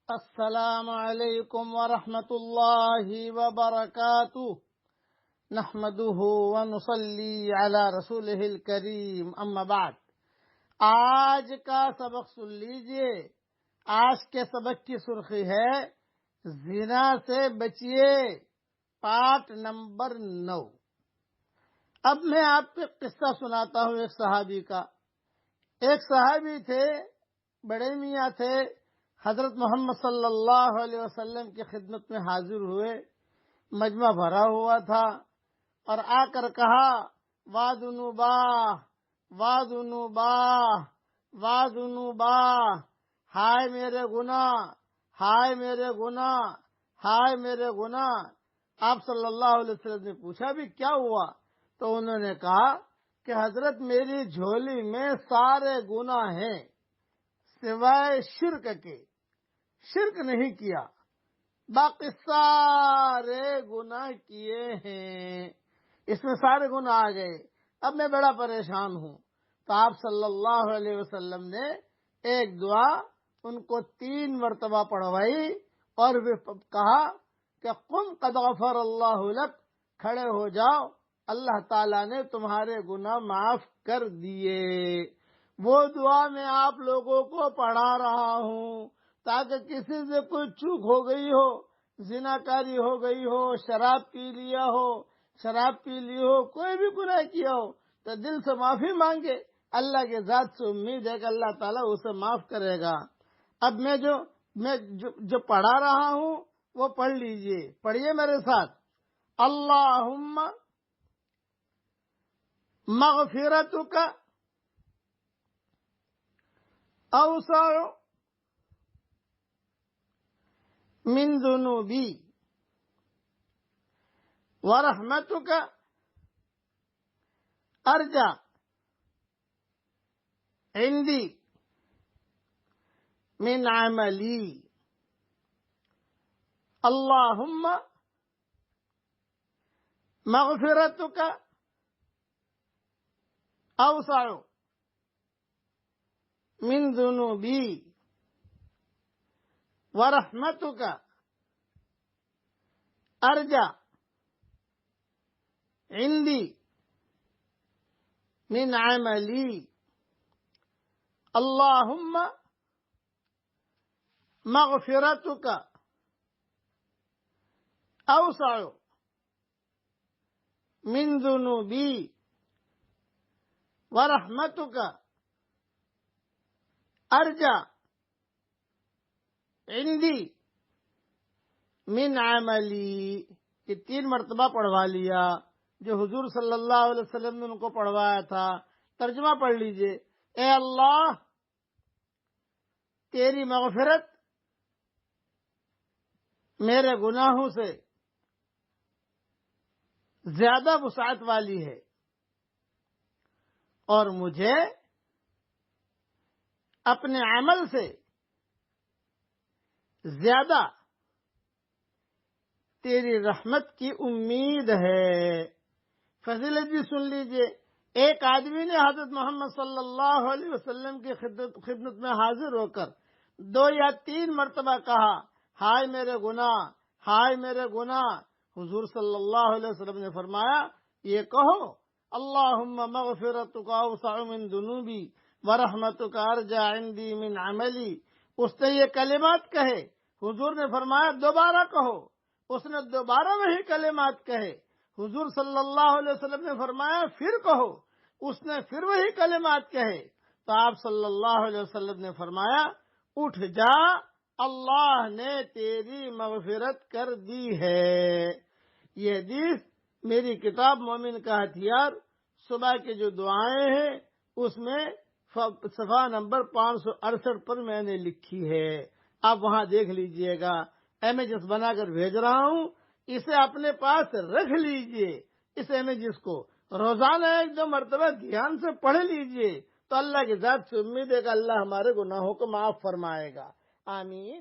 السلام علیکم ورحمۃ اللہ وبرکاتہ نحمده ونصلی علی رسولہ الکریم اما بعد۔ آج کا سبق سن لیجئے۔ آج کے سبق کی سرخی ہے زنا سے بچیے، پارٹ نمبر 9۔ اب میں آپ کو قصہ سناتا ہوں ایک صحابی کا۔ ایک صحابی تھے، بڑے میاں تھے، حضرت محمد صلی اللہ علیہ وسلم کی خدمت میں حاضر ہوئے۔ مجمع بھرا ہوا تھا اور آ کر کہا، وَذُنُوبَاہ وَذُنُوبَاہ وَذُنُوبَاہ، ہائے میرے گناہ، ہائے میرے گناہ، ہائے میرے گناہ۔ آپ صلی اللہ علیہ وسلم نے پوچھا بھی کیا ہوا؟ تو انہوں نے کہا کہ حضرت میری جھولی میں سارے گناہ ہیں سوائے شرک کے۔ شرک نہیں کیا، باقی سارے گناہ کیے ہیں، اس میں سارے گناہ آ گئے، اب میں بڑا پریشان ہوں۔ تو آپ صلی اللہ علیہ وسلم نے ایک دعا ان کو 3 مرتبہ پڑھوائی اور کہا کہ قم قد غفر اللہ لک، کھڑے ہو جاؤ، اللہ تعالیٰ نے تمہارے گناہ معاف کر دیے۔ وہ دعا میں آپ لوگوں کو پڑھا رہا ہوں تاکہ کسی سے کوئی چوک ہو گئی ہو، زناکاری ہو گئی ہو، شراب پی لیا ہو، کوئی بھی گناہ کیا ہو تو دل سے معافی مانگے، اللہ کے ذات سے امید ہے کہ اللہ تعالیٰ اسے معاف کرے گا۔ اب میں جو پڑھا رہا ہوں وہ پڑھ لیجئے، پڑھیے میرے ساتھ۔ اللہم مغفرتک اوسع من ذنوبی ورحمتک ارجع عندی من عملی۔ اللہم مغفرتک اوسع من ذنوبی ورحمتک ارجع عندی من عملی۔ اللہم مغفرتک اوسع من ذنوبی ورحمتک ارجع عندی من عملی۔ یہ 3 مرتبہ پڑھوا لیا جو حضور صلی اللہ علیہ وسلم نے ان کو پڑھوایا تھا۔ ترجمہ پڑھ لیجئے۔ اے اللہ، تیری مغفرت میرے گناہوں سے زیادہ وسعت والی ہے اور مجھے اپنے عمل سے زیادہ تیری رحمت کی امید ہے۔ فضیلت بھی سن لیجئے۔ ایک آدمی نے حضرت محمد صلی اللہ علیہ وسلم کی خدمت میں حاضر ہو کر 2 یا 3 مرتبہ کہا، ہائے میرے گناہ، ہائے میرے گناہ۔ حضور صلی اللہ علیہ وسلم نے فرمایا، یہ کہو، اللہم مغفرتک اوسع من ذنوبی ورحمتک ارجع عندی من عملی۔ اس نے یہ کلمات کہے، حضور نے فرمایا دوبارہ کہو۔ اس نے دوبارہ وہی کلمات کہے، حضور صلی اللہ علیہ وسلم نے فرمایا پھر کہو۔ اس نے پھر وہی کلمات کہے تو آپ صلی اللہ علیہ وسلم نے فرمایا، اٹھ جا، اللہ نے تیری مغفرت کر دی ہے۔ یہ حدیث میری کتاب مومن کا ہتھیار صبح کی جو دعائیں ہیں اس میں صفحہ نمبر 568 پر میں نے لکھی ہے، آپ وہاں دیکھ لیجئے گا۔ امیجز بنا کر بھیج رہا ہوں، اسے اپنے پاس رکھ لیجئے۔ اس امیجز کو روزانہ 1-2 مرتبہ دھیان سے پڑھ لیجئے تو اللہ کی ذات سے امید ہے کہ اللہ ہمارے گناہوں کو معاف فرمائے گا۔ آمین۔